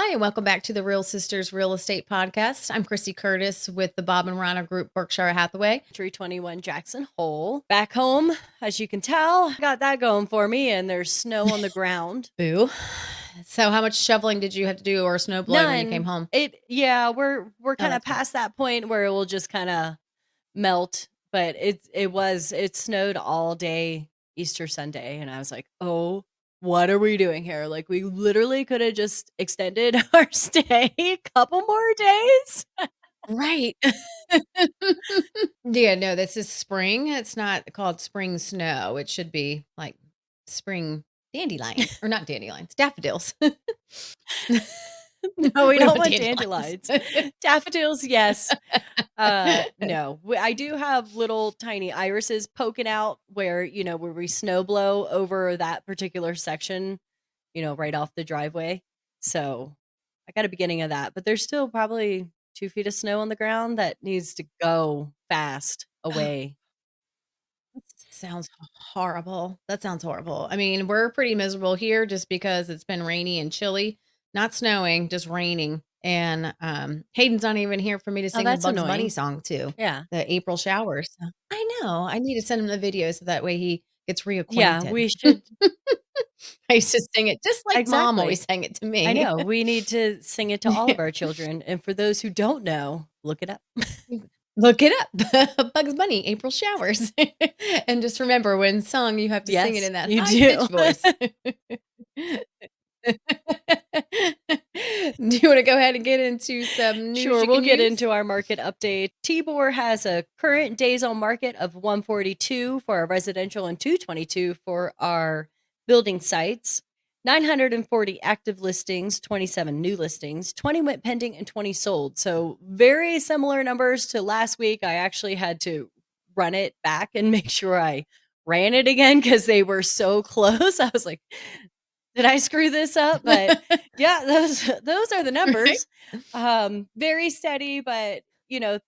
Hi, and welcome back to the Real Sisters Real Estate Podcast. I'm Chrissy Curtis with the Bob and Rana Group, Berkshire Hathaway. 321 Jackson Hole. Back home, as you can tell, got that going for me, and there's snow on the ground. Boo. So, how much shoveling did you have to do or snow blowing when you came None. home? We're Oh, kind of that's good. past that point where it will just kind of melt, but it snowed all day Easter Sunday, and I was like, "Oh, what are we doing here? Like we literally could have just extended our stay a couple more days." Right. Yeah, no, this is spring. It's not called spring snow. It should be like spring dandelions or not dandelions, daffodils. No, we We don't don't want want dandelions. dandelions. Daffodils, yes. No. I do have little tiny irises poking out where we snow blow over that particular section, right off the driveway. So I got a beginning of that, but there's still probably 2 feet of snow on the ground that needs to go fast away. Sounds horrible. That sounds horrible. I mean, we're pretty miserable here just because it's been rainy and chilly, not snowing, just raining. And Hayden's not even here for me to Oh, sing the that's Bugs Bunny annoying. song to, Yeah. the April showers. So, I know. I need to send him the video so that way he gets Yeah, reacquainted. we should. I used to sing it just like mom always Exactly. sang it to I me. know. We need to sing it to all of our children. And for those who don't know, look it up. Look it up. Bugs Bunny, April showers. And just remember when sung, you have to sing it Yes, in that you high do. pitched voice. Do you wanna go ahead and get into some news Sure, you we'll can get use? into our market update. Tibor has a current days on market of 142 for our residential and 222 for our building sites. 940 active listings, 27 new listings, 20 went pending, and 20 sold. So, very similar numbers to last week. I actually had to run it back and make sure I ran it again because they were so close. I was like, did I screw this up? But yeah, those are the Right? numbers. Very steady, but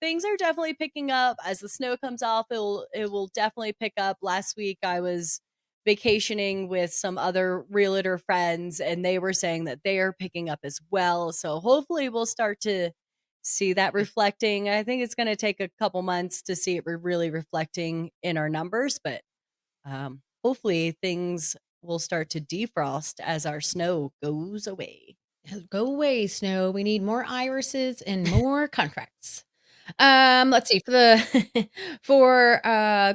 things are definitely picking up as the snow comes off. It will definitely pick up. Last week I was vacationing with some other realtor friends and they were saying that they are picking up as well. So hopefully we'll start to see that reflecting. I think it's going to take a couple months to see it really reflecting in our numbers, but hopefully things will start to defrost as our snow goes away. Go away, snow. We need more irises and more contracts. Let's see, for the for,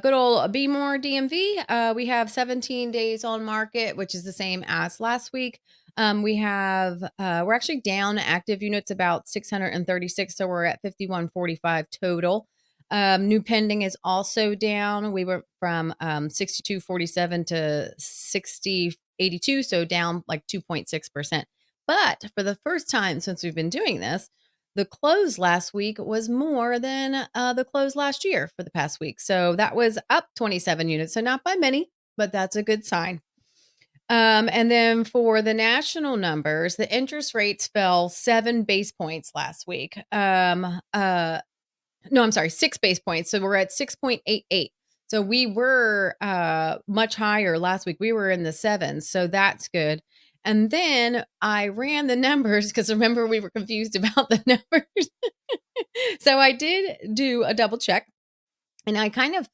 good old Be More DMV, we have 17 days on market, which is the same as last week. We're actually down active units about 636, so we're at 5145 total. New pending is also down. We were from, 6247 to 6082, so down like 2.6%. But for the first time since we've been doing this, the close last week was more than the close last year for the past week. So that was up 27 units. So not by many, but that's a good sign. And then for the national numbers, the interest rates fell 7 basis points last week. No, I'm sorry, 6 basis points. So we're at 6.88. So we were much higher last week. We were in the sevens. So that's good. And then I ran the numbers because remember we were confused about the numbers. So I did do a double check and I kind of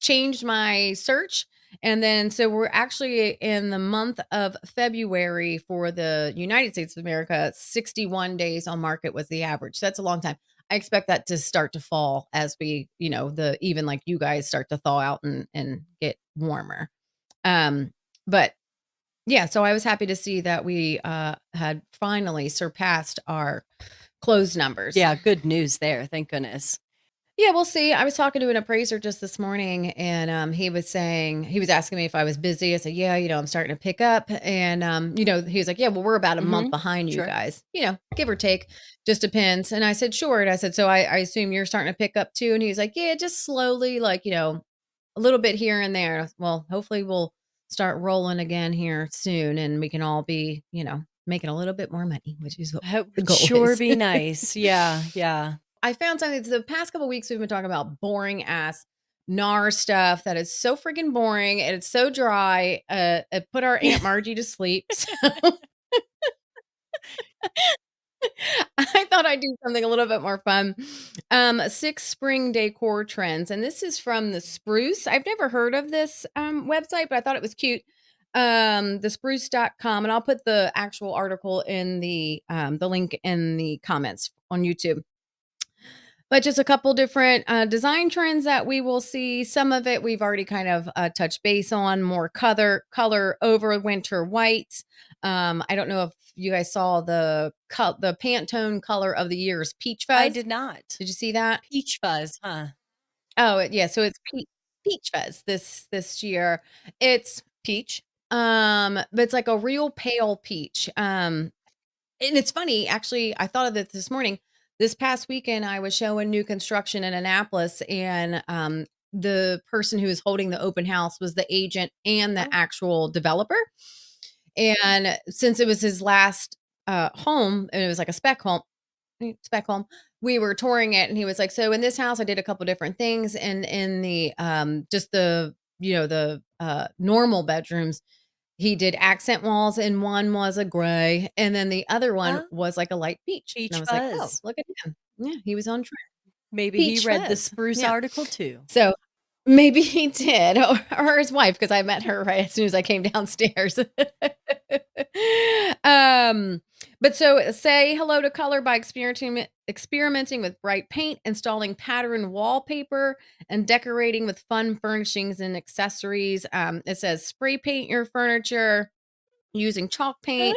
changed my search. And then, so we're actually in the month of February for the United States of America, 61 days on market was the average. So that's a long time. I expect that to start to fall as we, even like you guys start to thaw out and get warmer. Um, but yeah, so I was happy to see that we had finally surpassed our closed numbers. Yeah, good news there. Thank goodness. Yeah, we'll see. I was talking to an appraiser just this morning and he was asking me if I was busy. I said, "Yeah, I'm starting to pick up." And he was like, "Yeah, well, we're about a month Mm-hmm. behind you Sure. guys. Give or take, just depends." And I said, "Sure." And I said, "So I assume you're starting to pick up too?" And he was like, "Yeah, just slowly, like, a little bit here and there." I said, well, hopefully we'll start rolling again here soon and we can all be, making a little bit more money, which is what That the would goal sure is. be nice. Yeah, yeah. I found something the past couple weeks we've been talking about boring ass NAR stuff that is so freaking boring and it's so dry. It put our Aunt Margie to sleep. So I thought I'd do something a little bit more fun. 6 spring decor trends, and this is from The Spruce. I've never heard of this, website, but I thought it was cute. Thespruce.com, and I'll put the actual article in the link in the comments on YouTube. But just a couple different, design trends that we will see. Some of it we've already kind of, touched base on, more color over winter whites. I don't know if you guys saw the Pantone color of the year is peach I fuzz. did not. Did you see that? Peach fuzz, huh? Oh, yeah, so it's peach fuzz this year. It's peach, but it's like a real pale peach, and it's funny, actually, I thought of it this morning. This past weekend, I was showing new construction in Annapolis, and the person who was holding the open house was the agent and the Oh, actual developer. And since it was his last home, and it was like a spec home, we were touring it, and he was like, "So in this house, I did a couple different things, and in the just the the normal bedrooms, he did accent walls, and one was a gray, and then the other one huh? was like a light peach, and I Peach was like, "Oh, fuzz. look at him." Yeah, he was on track. Maybe he Peach read the fuzz. spruce Yeah. article too. So, maybe he did, or his wife, because I met her right as soon as I came downstairs. Um, but so say hello to color by experimenting with bright paint, installing patterned wallpaper, and decorating with fun furnishings and accessories. It says spray paint your furniture using chalk paint.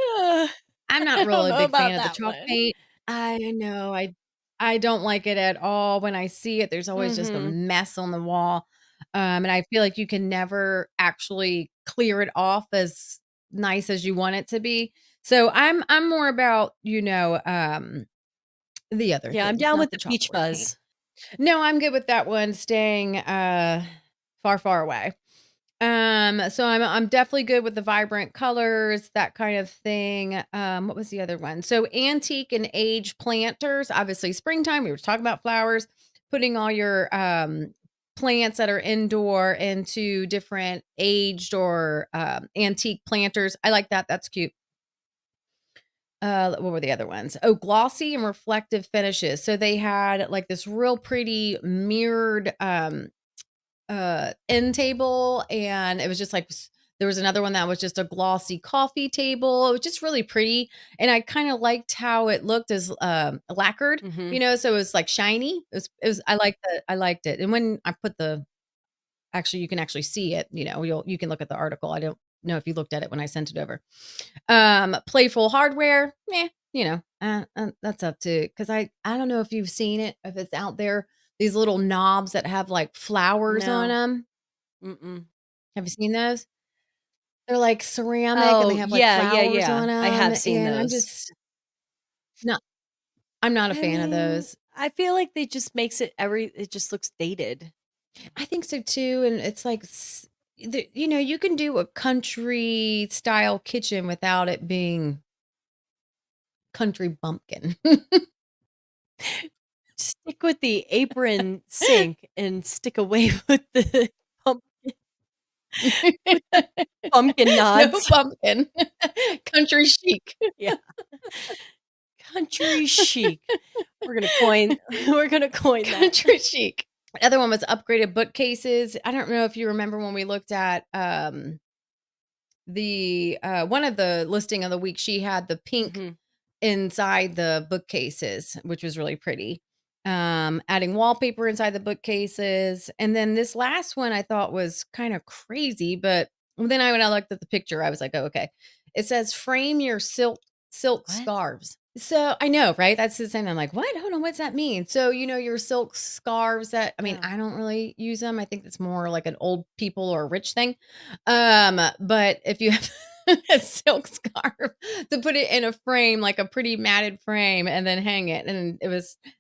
I'm not I don't really a know big fan about of the that chalk one. paint. I know, I don't like it at all. When I see it, there's always just a Mhm. mess on the wall, and I feel like you can never actually clear it off as nice as you want it to be. So I'm more about, the other Yeah, I'm things, down not with the the peach chalkboard paint. fuzz. No, I'm good with that one staying, far, far away. So I'm definitely good with the vibrant colors, that kind of thing. What was the other one? So antique and age planters, obviously springtime, we were talking about flowers, putting all your plants that are indoor into different aged or antique planters. I like that. That's cute. What were the other ones? Oh, glossy and reflective finishes. So they had like this real pretty mirrored end table, and it was just like there was another one that was just a glossy coffee table. It was just really pretty, and I kind of liked how it looked as lacquered, Mhm. so it was like shiny. It was I liked it. And when I put the actually you can actually see it, you can look at the article. I don't know if you looked at it when I sent it over. Playful hardware, that's up to, because I don't know if you've seen it, if it's out there, these little knobs that have, like, flowers on No. them. Mm-mm. Have you seen those? They're, like, ceramic, and they Oh, have, like, yeah, yeah, flowers on yeah. I have them, seen and those. not I'm not a I fan of mean, those. I feel like they just makes it just looks dated. I think so too, and it's like you can do a country style kitchen without it being country bumpkin. Stick with the apron sink and stick away with the pump with the pumpkin No nods. pumpkin. Country chic. Yeah. Country chic. We're gonna coin that. Country chic. Other one was upgraded bookcases. I don't know if you remember when we looked at, the, one of the listing of the week, she had the pink Mhm. inside the bookcases, which was really pretty. Adding wallpaper inside the bookcases. And then this last one I thought was kind of crazy, but then when I looked at the picture, I was like, oh, okay. It says frame your silk What? scarves. So I know, right? That's the same. I'm like, what? Hold on, what's that mean? So, your silk scarves that, I mean, Yeah. I don't really use them. I think it's more like an old people or rich thing. But if you have a silk scarf to put it in a frame, like a pretty matted frame, and then hang it. And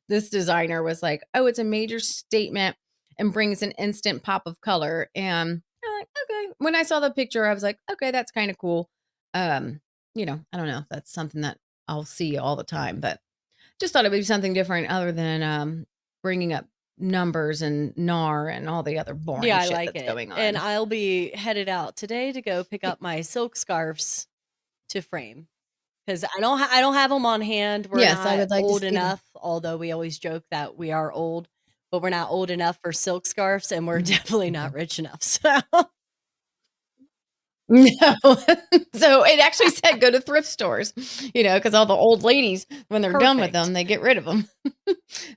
this designer was like, oh, it's a major statement and brings an instant pop of color. And I'm like, okay. When I saw the picture, I was like, okay, that's kind of cool. I don't know if that's something that I'll see all the time, but just thought it would be something different other than bringing up numbers and NAR and all the other boring Yeah, I shit like that's it. going And on. I'll be headed out today to go pick up my silk scarves to frame. 'cause I don't have them on hand. We're Yes, I not would like to old see them. enough, although we always joke that we are old, but we're not old enough for silk scarves, and we're Mm, definitely not okay. rich enough, so No. So it actually said go to thrift stores, because all the old ladies, when they're done with perfect. them, they get rid of them.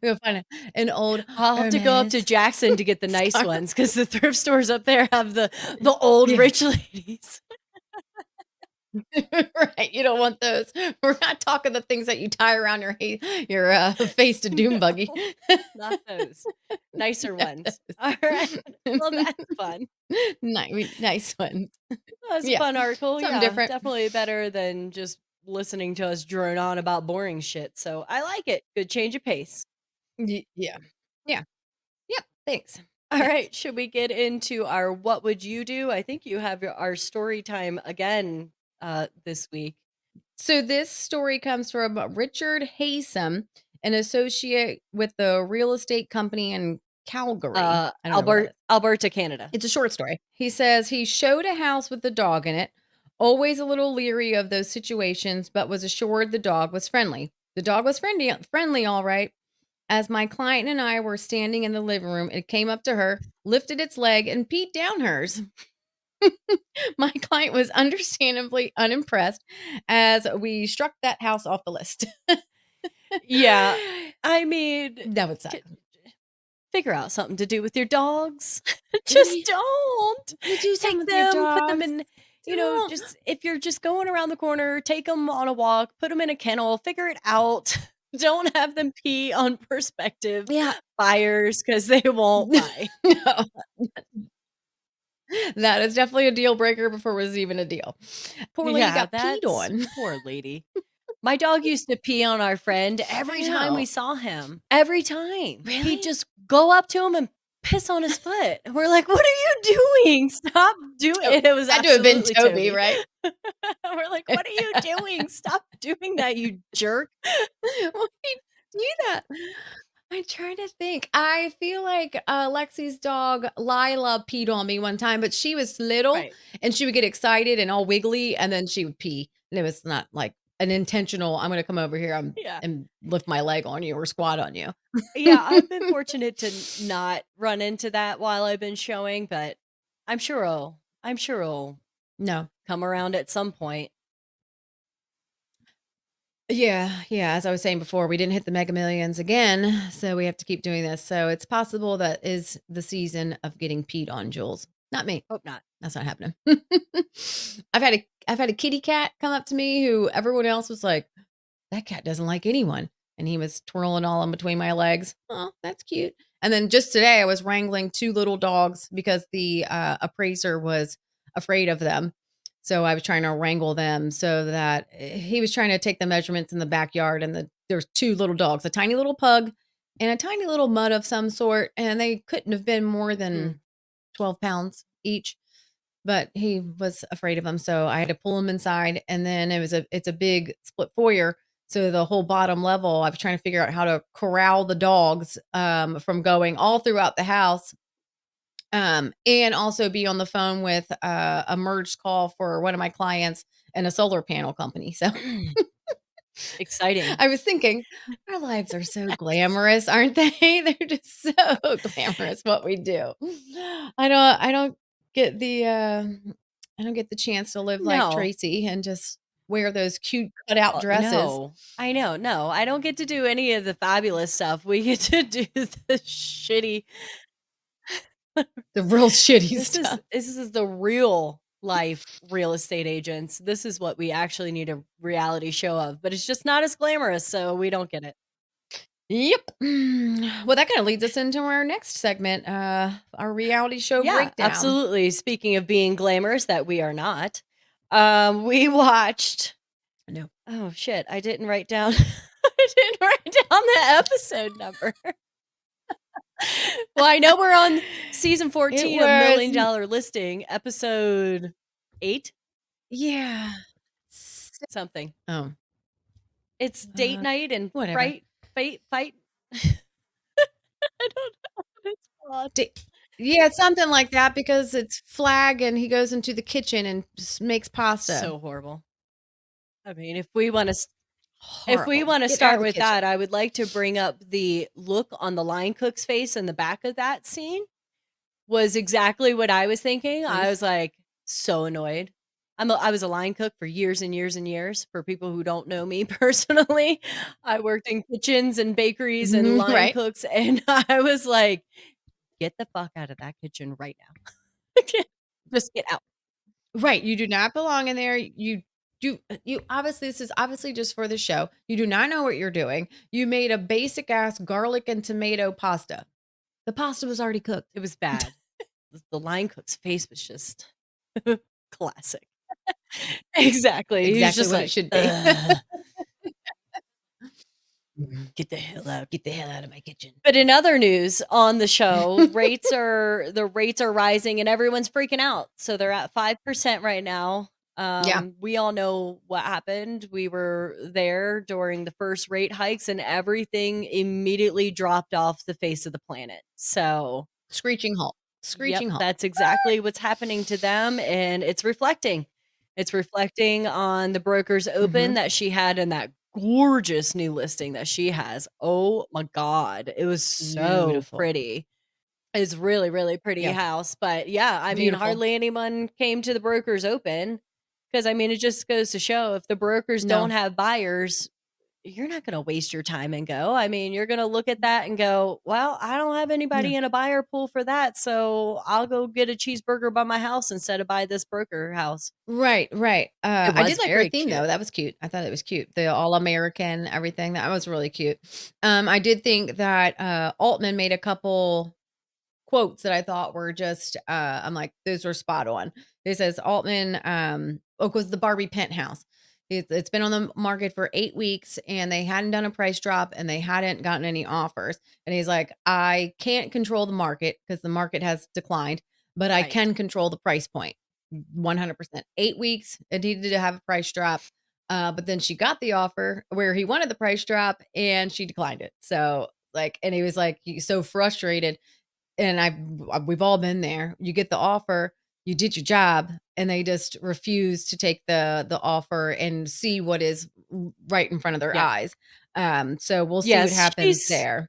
We'll find an old I'll have to go up to Hermes Jackson to get the nice scarf. ones because the thrift stores up there have the old Yeah. rich ladies. Right, you don't want those. We're not talking the things that you tie around your, face to doom buggy. No, not those. Nicer Not ones. Alright. those. Well, that's fun. Nice ones. That was a Yeah, fun article, something yeah, different. definitely better than just listening to us drone on about boring shit, so I like it. Good change of pace. Yeah. Yeah. Yep, thanks. Thanks. Alright, should we get into our "What would you do?" I think you have our story time again, this week. So this story comes from Richard Haysom, an associate with the real estate company in Calgary. I don't know where that is. Alberta, Canada. It's a short story. He says he showed a house with a dog in it, always a little leery of those situations, but was assured the dog was friendly. The dog was friendly, all right. As my client and I were standing in the living room, it came up to her, lifted its leg, and peed down hers. My client was understandably unimpressed as we struck that house off the list. Yeah, I mean, That would t suck. figure out something to do with your dogs. You Just don't. do something Take with your them, put them dogs. in Don't. just if you're just going around the corner, take them on a walk, put them in a kennel, figure it out. Don't have them pee on prospective Yeah. buyers because they won't buy. No. That is definitely a deal breaker before it was even a deal. Poor lady Yeah, got peed that's on. poor lady. My dog used to pee on our friend I every time we know. saw him. Every time. He'd Really? just go up to him and piss on his foot. We're like, "What are you doing? Stop doing" Oh, it was had to have been absolutely Toby, Toby. right? We're like, "What are you doing? Stop doing that, you jerk." Why do you do that? I'm trying to think. I feel like, Lexi's dog, Lila, peed on me one time, but she was little, Right. and she would get excited and all wiggly, and then she would pee, and it was not, like, an intentional, "I'm gonna come over here, Yeah. and lift my leg on you or squat on you." Yeah, I've been fortunate to not run into that while I've been showing, but I'm sure it'll No. come around at some point. Yeah, yeah, as I was saying before, we didn't hit the Mega Millions again, so we have to keep doing this, so it's possible that is the season of getting peed on, Jules. Not me. Hope not. That's not happening. I've had a kitty cat come up to me who everyone else was like, "That cat doesn't like anyone," and he was twirling all in between my legs. Oh, that's cute. And then just today, I was wrangling 2 little dogs because the, appraiser was afraid of them. So I was trying to wrangle them so that he was trying to take the measurements in the backyard, and there's 2 little dogs, a tiny little pug and a tiny little mutt of some sort, and they couldn't have been more Mm. than 12 pounds each. But he was afraid of them, so I had to pull him inside, and then it's a big split foyer, so the whole bottom level, I was trying to figure out how to corral the dogs, from going all throughout the house, and also be on the phone with, a merged call for one of my clients and a solar panel company, so Exciting. I was thinking, our lives are so glamorous, aren't they? They're just so glamorous what we do. I don't get the, I don't get the chance to live like No. Tracy and just wear those cute cutout dresses. No. I know, no, I don't get to do any of the fabulous stuff. We get to do the shitty The real shitty stuff. this is the real life real estate agents. This is what we actually need a reality show of, but it's just not as glamorous, so we don't get it. Yep. Well, that kinda leads us into our next segment, our reality show Yeah, breakdown. absolutely. Speaking of being glamorous that we are not, we watched No. oh shit, I didn't write down I didn't write down the episode number. Well, I know we're on season It 14 of was Million Dollar Listing, episode 8 yeah. S something. Oh, It's date night and whatever. fright fight. I don't know what it's called. D Yeah, something like that because it's Flag and he goes into the kitchen and makes pasta. So horrible. I mean, if we wanna Get out of start the with kitchen. that, I would like to bring up the look on the line cook's face in the back of that scene was exactly what I was thinking. I Please. was, like, so annoyed. I was a line cook for years and years and years. For people who don't know me personally, I worked in kitchens and bakeries and Mhm, line right. cooks, and I was like, "Get the fuck out of that kitchen right now." Just get out. Right, you do not belong in there. You obviously this is obviously just for the show. You do not know what you're doing. You made a basic ass garlic and tomato pasta. The pasta was already cooked. It was bad. The line cook's face was just classic. Exactly. He was Exactly just what it like, should be. "Ugh, Mhm. get the hell out." Get the hell out of my kitchen. But in other news on the show, the rates are rising and everyone's freaking out. So they're at 5% right now. Yeah, We all know what happened. We were there during the first rate hikes and everything immediately dropped off the face of the planet. So, screeching halt. yep, Screeching halt. that's exactly what's happening to them and it's reflecting. It's reflecting on the broker's open Mhm. that she had in that gorgeous new listing that she has. Oh my god, it was so Beautiful. pretty. It's really, really pretty Yeah, house, but yeah, I mean, beautiful. hardly anyone came to the broker's open because I mean, it just goes to show if the brokers don't No. have buyers, you're not gonna waste your time and go. I mean, you're gonna look at that and go, "Well, I don't have No. anybody in a buyer pool for that, so I'll go get a cheeseburger by my house instead of buy this broker house." Right, right. It I was did like her very theme cute. though. That was cute. I thought it was cute. The all American, everything. That was really cute. I did think that Altman made a couple quotes that I thought were just I'm like, those were spot on. It says Altman, oh, because the Barbie penthouse. It's been on the market for 8 weeks and they hadn't done a price drop and they hadn't gotten any offers. And he's like, I can't control the market because the market has declined, but I Right. can control the price point. 100%. 8 weeks, it needed to have a price drop. But then she got the offer where he wanted the price drop and she declined it. So, like, and he was like, he's so frustrated and we've all been there. You get the offer, you did your job, and they just refuse to take the offer and see what is right in front of their Yep. eyes. So we'll see what Yes, happens there.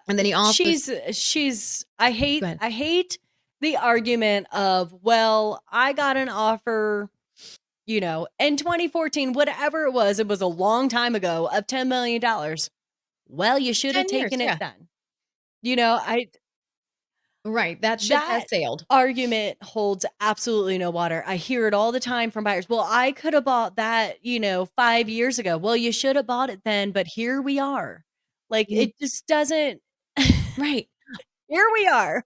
And then he also she's I go hate ahead. I hate the argument of, "Well, I got an offer, in 2014, whatever it was a long time ago, of $10,000,000. Well, you should have 10 years, taken it yeah. then." I Right, that ship has that sailed. argument holds absolutely no water. I hear it all the time from buyers. "Well, I could have bought that, 5 years ago." Well, you should have bought it then, but here we are. Like, Mm, it just doesn't right. here we are.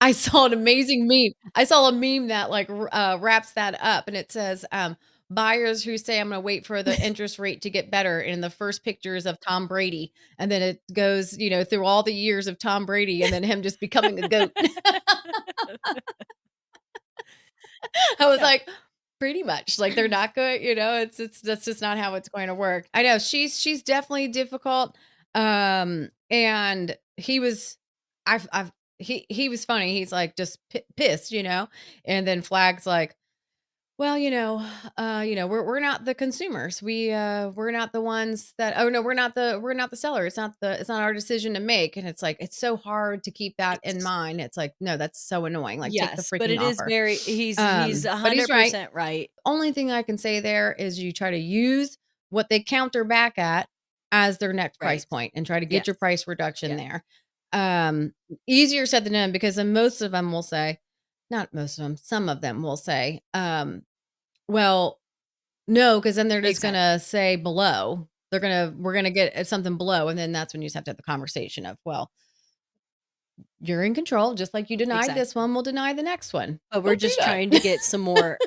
I saw an amazing meme. I saw a meme that, like, wraps that up, and it says, "Buyers who say, 'I'm gonna wait for the interest rate to get better,' and the first pictures of Tom Brady, and then it goes, through all the years of Tom Brady and then him just becoming a goat." I was Yeah. like, "Pretty much, like, they're not good, it's that's just not how it's going to work." I know, she's definitely difficult, and he was I've he was funny, he's, like, just pissed, and then Flag's like, "Well, we're not the consumers. We're not the ones that oh, no, we're not the seller. It's not our decision to make." And it's like, it's so hard to keep that in It's mind. It's like, no, that's so annoying. Like, take the yes, but freaking it is offer. very he's But he's right. 100% right. Only thing I can say there is you try to use what they counter back at as their next price Right. point and try to get Yes. your price reduction Yes. there. Um, Easier said than done because then most of them will say, not most of them, some of them will say, well, no, because then they're just Exactly. gonna say below. We're gonna get something below, and then that's when you just have to have the conversation of, well, you're in control, just like you denied this Exactly. one, we'll deny the next one. But we're Don't do just that. trying to get some more,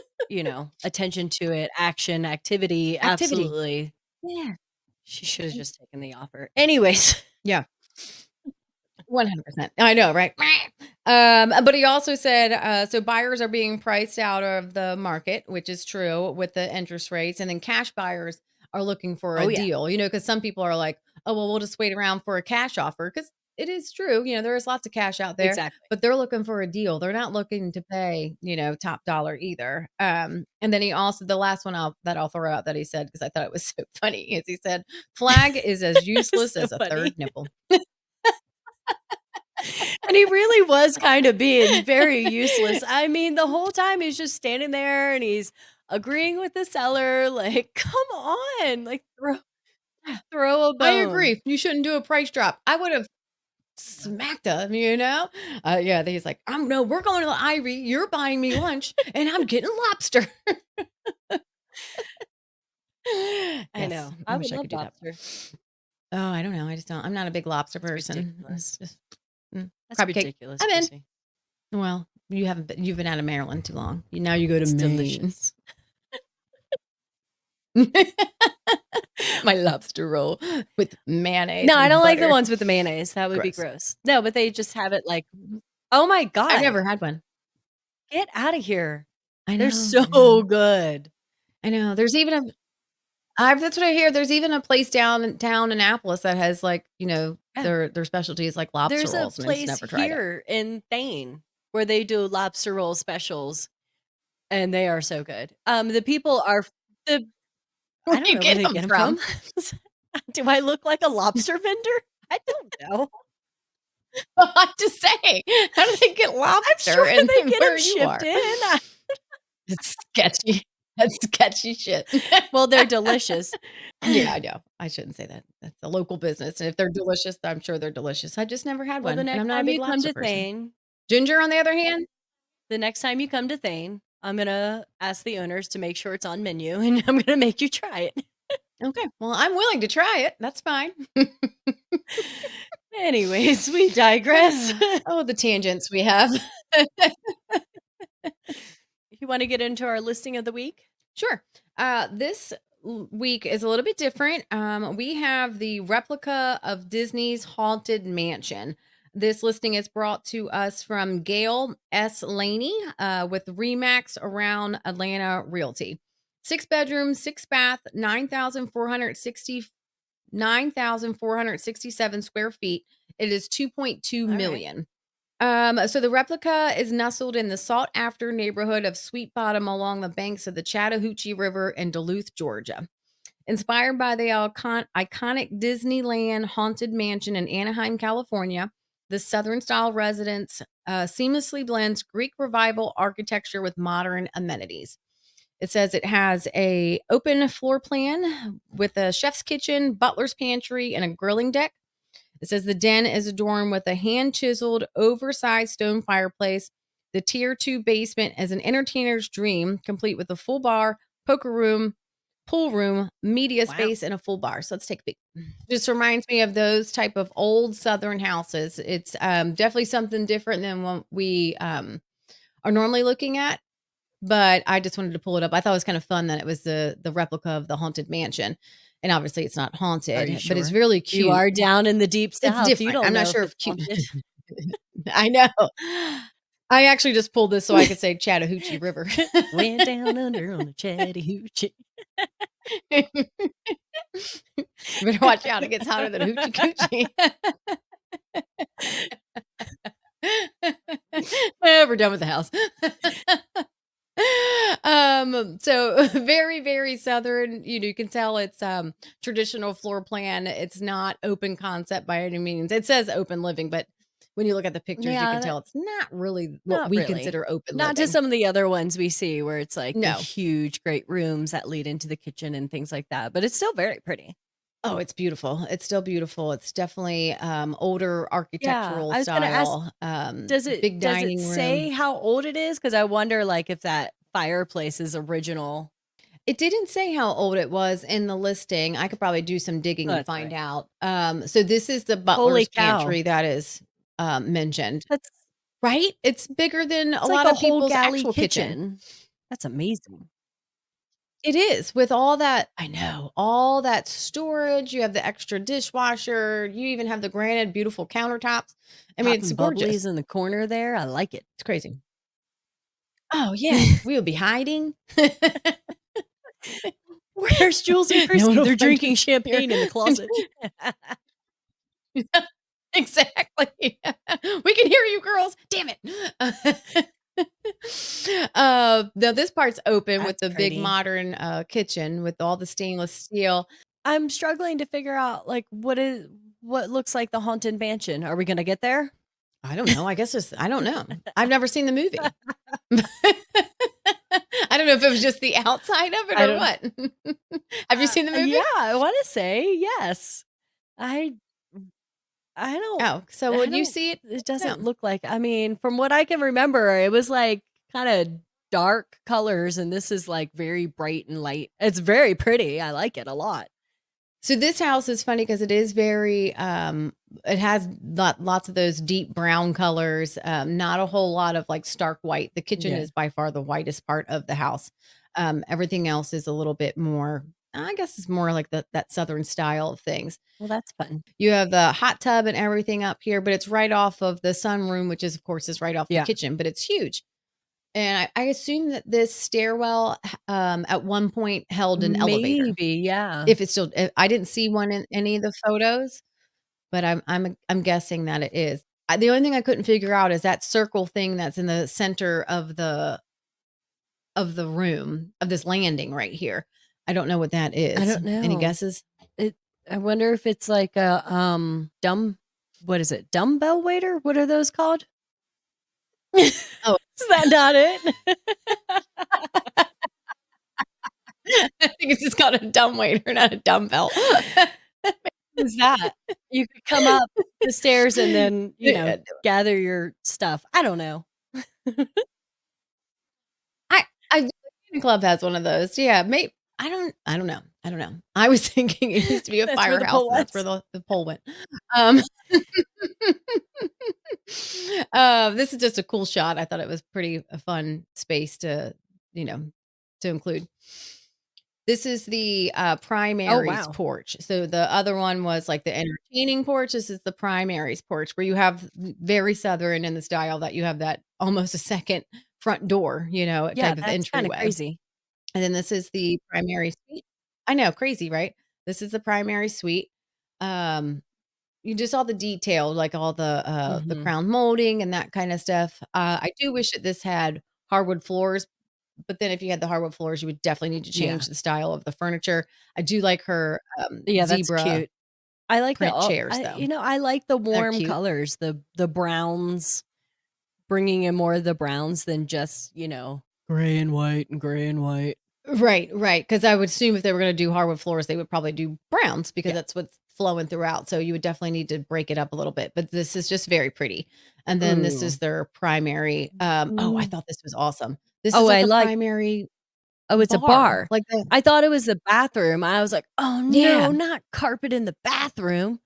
attention to it, action, activity, Activity. absolutely. Yeah. She should have just taken the offer. Anyways, Yeah. 100%. I know, right? But he also said, so buyers are being priced out of the market, which is true with the interest rates, and then cash buyers are looking for a oh, yeah. deal, because some people are like, oh, well, we'll just wait around for a cash offer because it is true, there is lots of cash out there, Exactly. but they're looking for a deal. They're not looking to pay, top dollar either. And then he also the last one I'll throw out that he said, because I thought it was so funny, is he said, "Flag is as It's useless so as a funny. third nipple." And he really was kind of being very useless. I mean, the whole time he's just standing there and he's agreeing with the seller, like, "Come on, like, throw a I bone." agree. You shouldn't do a price drop. I would have smacked him, Yeah, he's like, "I'm no, we're going to the Ivory. You're buying me lunch, and I'm getting lobster." I Yes, know. I I would wish I love could do that. lobster. Oh, I don't know. I just don't. I'm not a big lobster That's person. It's ridiculous. just That's crab cake. ridiculous, I'm in. Chrissy. Well, you've been out of Maryland too long. Now you go to It's Maine. delicious. My lobster roll with mayonnaise No, I and don't like the butter. ones with the mayonnaise. That would be Gross. gross. No, but they just have it like, oh my I god, never had one. get out of here. I They're know. I so know. good. I know. There's even a that's what I hear. There's even a place down in Annapolis that has, like, Yeah. their specialty is, like, lobster There's a rolls, and I just place never tried it. here in Thane where they do lobster roll specials, and they are so good. The people are the Where I do don't you know where get they them get them from. from? Do I look like a lobster vendor? I don't know. I'm just saying, how do they get I'm lobster sure and they get them where you shipped are? in. It's sketchy. That's sketchy shit. Well, they're delicious. Yeah, I know. I shouldn't say that. That's a local business, and if they're delicious, I'm sure they're delicious. I just never had Well, one, and I'm not a big lobster person. Ginger, on the other hand. the next time you come to Thane, I'm gonna ask the owners to make sure it's on menu, and I'm gonna make you try it. Okay, well, I'm willing to try it. That's fine. Anyways, we digress. Oh, the tangents we have. You wanna get into our listing of the week? Sure. This week is a little bit different. We have the replica of Disney's Haunted Mansion. This listing is brought to us from Gail S. Laney with Remax Around Atlanta Realty. 6 bedrooms, 6 bath, 9,467 square feet. It is 2.2 All right. million. So the replica is nestled in the sought-after neighborhood of Sweet Bottom along the banks of the Chattahoochee River in Duluth, Georgia. Inspired by the iconic Disneyland Haunted Mansion in Anaheim, California, the Southern-style residence seamlessly blends Greek Revival architecture with modern amenities. It says it has a open floor plan with a chef's kitchen, butler's pantry, and a grilling deck. It says the den is adorned with a hand chiseled, oversized stone fireplace. The tier 2 basement is an entertainer's dream, complete with a full bar, poker room, pool room, media Wow. space, and a full bar. So let's take a peek. Just reminds me of those type of old Southern houses. It's definitely something different than what we are normally looking at. But I just wanted to pull it up. I thought it was kind of fun that it was the replica of the Haunted Mansion. And obviously it's not Are you haunted, but it's sure? really cute. You are down in the deep It's South. You different. don't I'm not know sure if if it's cute. haunted. I know. I actually just pulled this so I could say Chattahoochee River. Went down under on a Chattahoochee. You better watch out. It gets hotter than a hoochie coochie. We're done with the house. So very, very Southern, you can tell it's traditional floor plan. It's not open concept by any means. It says open living, but when you look at the pictures, you can Yeah, tell it's not really what not we really. consider open Not to living. some of the other ones we see where it's like the No. huge, great rooms that lead into the kitchen and things like that, but it's still very pretty. Oh, it's beautiful. It's still beautiful. It's definitely older Yeah, architectural I was gonna ask, style. does it Big does it dining say room. how old it is? Because I wonder, like, if that fireplace is original. It didn't say how old it was in the listing. I could probably do some Oh, digging and that's all find right. out. So this is the Holy butler's cow. pantry that is mentioned, That's right? It's bigger than a it's like lot a of whole people's galley actual kitchen. kitchen. That's amazing. It is with all that. I know all that storage. You have the extra dishwasher. You even have the granite, beautiful countertops. I mean, it's Popping bubblies gorgeous. in the corner there. I like it. It's crazy. Oh yeah, we would be hiding. Where's Jules and No Chrissy? one will They're find drinking us here. champagne in the closet. Exactly. We can hear you, girls. Damn it. Now this part's open with That's the big pretty. modern, kitchen with all the stainless steel. I'm struggling to figure out, like, what looks like the Haunted Mansion. Are we gonna get there? I don't know, I guess it's I don't know. I've never seen the movie. I don't know if it was just the outside of it I or don't what. Have you seen the movie? yeah, I wanna say yes. I I don't Oh, so I when you don't see it, it let me doesn't know. look like I mean, from what I can remember, it was, like, kinda dark colors, and this is, like, very bright and light. It's very pretty, I like it a lot. So this house is funny because it is very, it has lots of those deep brown colors, not a whole lot of like stark white. The kitchen Yeah. is by far the whitest part of the house. Everything else is a little bit more, I guess it's more like that southern style of things. Well, that's fun. You have the hot tub and everything up here, but it's right off of the sunroom, which is of course is right off the Yeah. kitchen, but it's huge. And I assume that this stairwell at one point held an elevator. Maybe, yeah. If it's still I didn't see one in any of the photos, but I'm guessing that it is. The only thing I couldn't figure out is that circle thing that's in the center of the room, of this landing right here. I don't know what that I is. don't Any know. guesses? It I wonder if it's like a, what is it? Dumbbell waiter? What are those called? Oh, Is that not it? I think it's just called a dumbwaiter, not a dumbbell. Is that? You could come up the stairs and then, Yeah, gather your stuff. I don't know. I the Cannon Club has one of those. Yeah, I don't know. I don't know. I was thinking it used to be a That's where the firehouse, pole and that's where was. the pole went. This is just a cool shot. I thought it was pretty a fun space to, you know, to include. This is the, Oh, primaries wow. porch. So the other one was, like, the entertaining porch. This is the primaries porch where you have very Southern in the style that you have that almost a second front door, Yeah, type of that's kinda entryway. crazy. And then this is the primary suite. I know, crazy, right? This is the primary suite. Um, you just saw the detail, like all the Mhm. crown molding and that kinda stuff. I do wish that this had hardwood floors, but then if you had the hardwood floors, you would definitely need to Yeah. change the style of the furniture. I do like her, Yeah, that's zebra cute. I like the print all chairs, though. I like the They're warm cute. colors, the browns, bringing in more of the browns than just, gray and white and gray and white. Right, right. Because I would assume if they were gonna do hardwood floors, they would probably do browns because Yeah. that's what's flowing throughout, so you would definitely need to break it up a little bit, but this is just very pretty. And then this Ooh. is their primary, I Mm. thought this was awesome. This is Oh, like I a like primary oh, it's a bar, bar. like the I thought it was the bathroom. I was like, "Oh, Yeah. no, not carpet in the bathroom."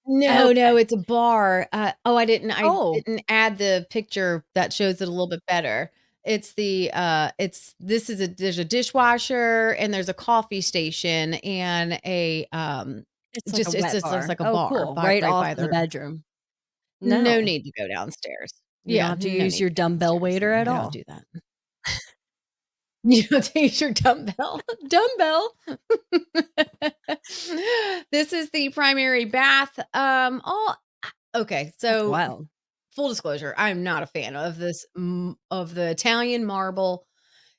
No, no, Okay. it's a bar. I Oh, didn't add the picture that shows it a little bit better. It's this is a there's a dishwasher and there's a coffee station and it's like a it's wet just looks bar. like a Oh, bar cool. by Right right off by in the their bedroom. no No. need to go downstairs. You don't Yeah, have to no use need your to go dumbbell downstairs. waiter No, at I don't all. do that. You don't use your dumbbell. Dumbbell. This is the primary bath. Okay, That's so wild. full disclosure, I'm not a fan of of the Italian marble.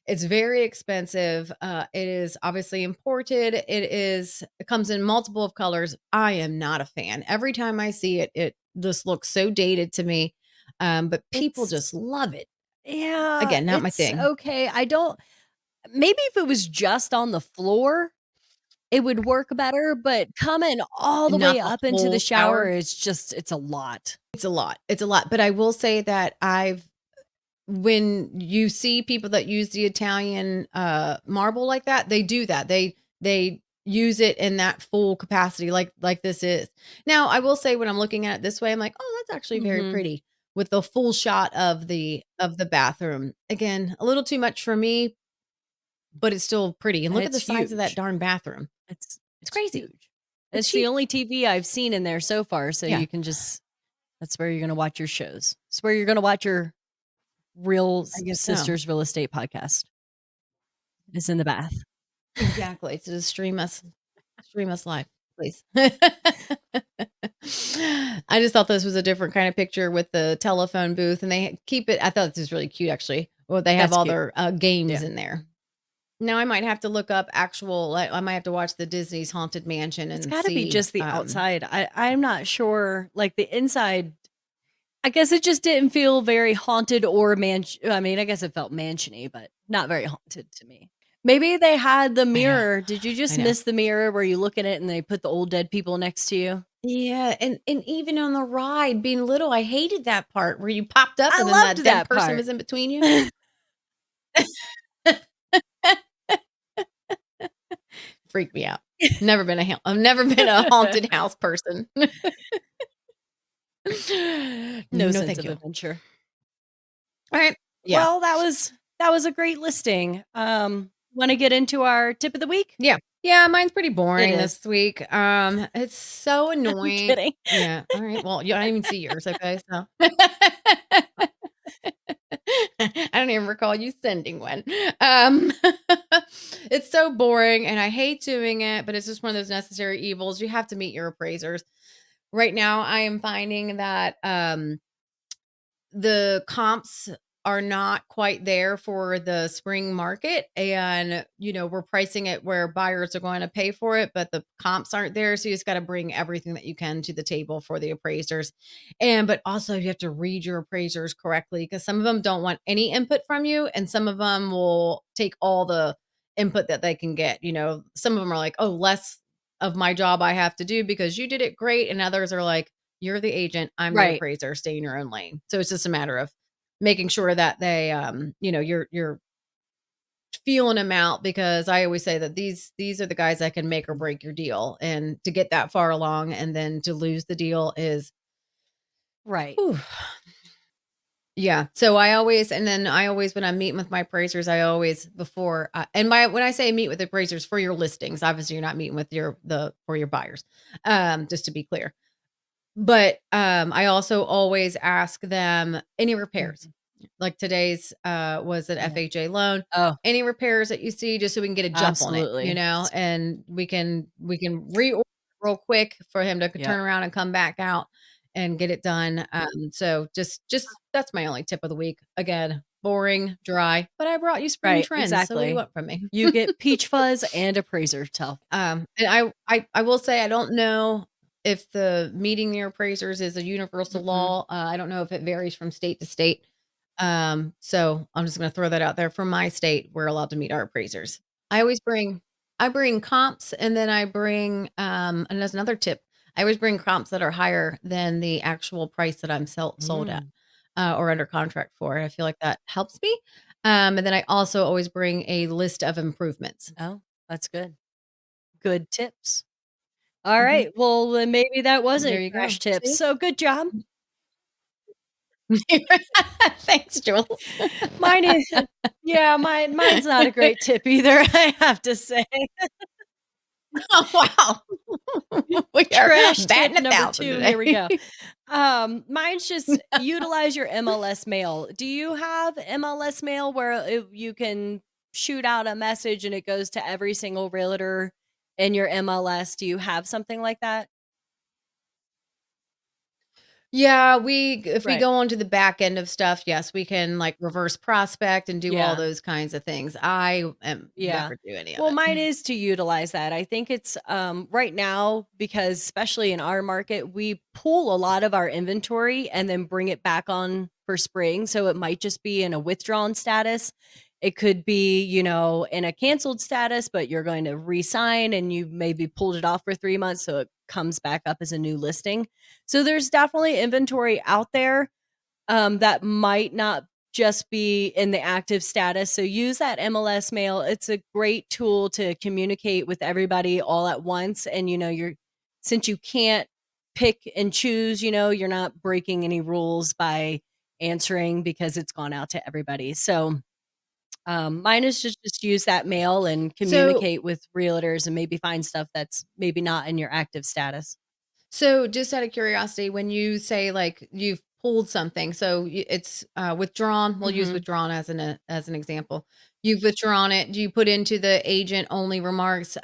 It's very expensive. It is obviously imported. It comes in multiple of colors. I am not a fan. Every time I see it, it just looks so dated to me. But people It's just love it. yeah, Again, not my it's thing. okay. I don't maybe if it was just on the floor, it would work better, but coming all the Not way the up into the whole shower, shower. it's a lot. It's a lot. It's a lot. But I will say that when you see people that use the Italian, marble like that, they do that. They use it in that full capacity like this is. Now, I will say when I'm looking at it this way, I'm like, "Oh, that's actually very Mhm. pretty," with the full shot of the bathroom. Again, a little too much for me, but it's still pretty, and look at It's the size of that huge. darn bathroom. It's It's crazy. huge. It's It's the huge. only TV I've seen in there so far, so Yeah, you can just that's where you're gonna watch your shows. It's where you're gonna watch your Real I guess so. Sisters Real Estate podcast. Is in the bath. Exactly. So just stream us live, please. I just thought this was a different kind of picture with the telephone booth, and they keep it. I thought this was really cute, actually. Well, they have That's all cute. their games Yeah. in there. Now I might have to look up actual. Like, I might have to watch the Disney's Haunted Mansion It's and gotta be see. just the outside. I'm not sure, like, the inside, I guess it just didn't feel very haunted or I mean, I guess it felt mansiony, but not very haunted to me. Maybe they had the I know, mirror. Did you I just know. miss the mirror where you look in it and they put the old dead people next to you? Yeah, and even on the ride, being little, I hated that part where you popped up I and then loved that dead that person part. was in between you. Freaked me out. I've never been a haunted house person. No No, sense thank of you. adventure. Alright. Yeah. Well, that was a great listing. Wanna get into our tip of the week? Yeah. Yeah, mine's pretty It boring is. this week. It's so I'm annoying. kidding. Yeah, alright, well, you I didn't even see yours, okay, so I don't even recall you sending one. Um, it's so boring, and I hate doing it, but it's just one of those necessary evils. You have to meet your appraisers. Right now, I am finding that, the comps are not quite there for the spring market, and we're pricing it where buyers are going to pay for it, but the comps aren't there, so you just got to bring everything that you can to the table for the appraisers. And but also you have to read your appraisers correctly, because some of them don't want any input from you, and some of them will take all the input that they can get. Some of them are like, oh, less of my job I have to do because you did it great, and others are like, you're the agent, I'm the Right. appraiser, stay in your own lane. So it's just a matter of making sure that they you're feeling them out, because I always say that these are the guys that can make or break your deal. And to get that far along and then to lose the deal is Right. whew. Yeah. So I always when I'm meeting with my appraisers, I always before and my when I say meet with appraisers for your listings, obviously you're not meeting with for your buyers. Just to be clear. But, I also always ask them any repairs. Mhm. Like today's, was an Yeah. FHA loan. Oh, Any repairs that you see just so we can get a jump on it, absolutely. and we can reorder real quick for him to Yep. turn around and come back out and get it done. So just that's my only tip of the week. Again, boring, dry, but I brought you spring Right, trends, so what do you exactly. want from me? You get peach fuzz and appraiser tell. And I will say I don't know if the meeting your appraisers is a universal Mhm. law. I don't know if it varies from state to state. So I'm just gonna throw that out there. For my state, we're allowed to meet our appraisers. I bring comps, and then I bring and that's another tip. I always bring comps that are higher than the actual price that I'm sold at, Mm. or under contract for. I feel like that helps me. And then I also always bring a list of improvements. Oh, that's good. Good tips. All Mhm. right, well, then maybe that There wasn't you trash go. tips, See? so good job. Thanks, Jules. Mine is yeah, mine's not a great tip either, I have to say. Oh, wow. We are Trash tip batting number 1,000 2, here we go. today. Mine's just utilize your MLS mail. Do you have MLS mail where you can shoot out a message and it goes to every single realtor in your MLS? Do you have something like that? Yeah, if we Right. go on to the back end of stuff, yes, we can, like, reverse prospect and do all Yeah. those kinds of things. I Yeah. never do any of Well, it. mine is to utilize that. I think it's right now because especially in our market, we pull a lot of our inventory and then bring it back on for spring. So it might just be in a withdrawn status. It could be, in a canceled status, but you're going to re-sign and you maybe pulled it off for 3 months. So it comes back up as a new listing. So there's definitely inventory out there that might not just be in the active status. So use that MLS mail. It's a great tool to communicate with everybody all at once. And since you can't pick and choose, you're not breaking any rules by answering because it's gone out to everybody. So mine is just use that mail and So communicate with realtors and maybe find stuff that's maybe not in your active status. so just out of curiosity, when you say, like, you've pulled something. So it's withdrawn. We'll use Mhm. withdrawn as an example. You've withdrawn it. Do you put into the agent only remarks,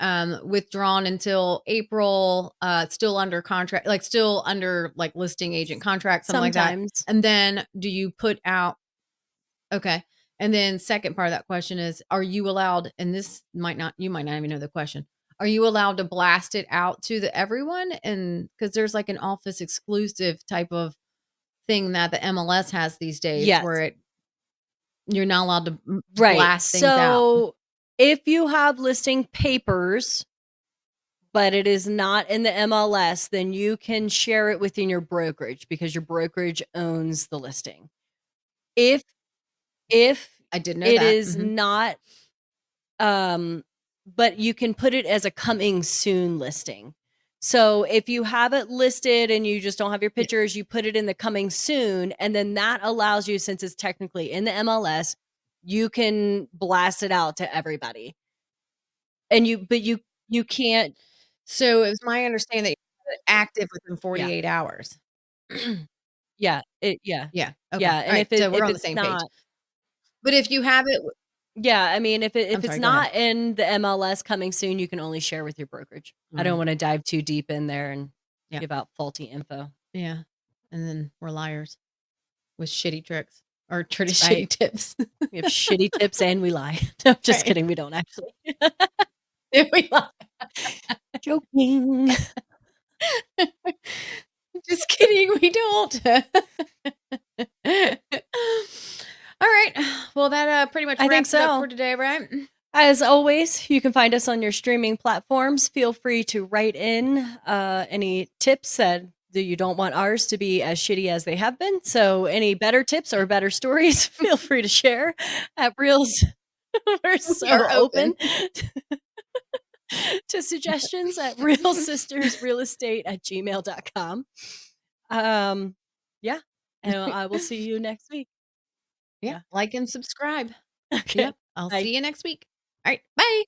withdrawn until April, still under contract, like still under like listing agent contract, something like that. Sometimes. And then do you put out, okay. And then second part of that question is, are you allowed, and this might not, you might not even know the question. Are you allowed to blast it out to the everyone? And because there's like an office exclusive type of thing that the MLS has these days where Yes. you're not allowed to Right. blast things out. So, if you have listing papers, but it is not in the MLS, then you can share it within your brokerage because your brokerage owns the listing. If if I did know it that. is not, um but you can put it as a coming soon listing. So if you have it listed and you just don't have your Yeah. pictures, you put it in the coming soon, and then that allows you, since it's technically in the MLS, you can blast it out to everybody. And you can't. So it was my understanding that you had it active within Yeah. 48 hours. Yeah, yeah. Yeah. Okay. Yeah, All and right. So we're if on the it's same page. not. But if you have it, Yeah, I mean, I'm if it's sorry, go ahead. not in the MLS coming soon, you can only share with your brokerage. I don't Right. wanna dive too deep in there and Yeah. give out faulty info. Yeah. And then we're liars with shitty tricks or That's shitty right. tips. We have shitty tips and we lie. No, just Right. kidding, we don't actually. We lie. Joking. Just kidding, we don't. All right. Well, that pretty much I think wraps it up for so. today, right? As always, you can find us on your streaming platforms. Feel free to write in any tips that you don't want ours to be as shitty as they have been. So, any better tips or better stories, feel free to share at Reels. We're We are so open. open to suggestions at realsistersrealestate@gmail.com. Yeah. And I will see you next week. Yeah. Yeah. Like and subscribe. Okay. Yep. I'll Bye. see you next week. All right. Bye.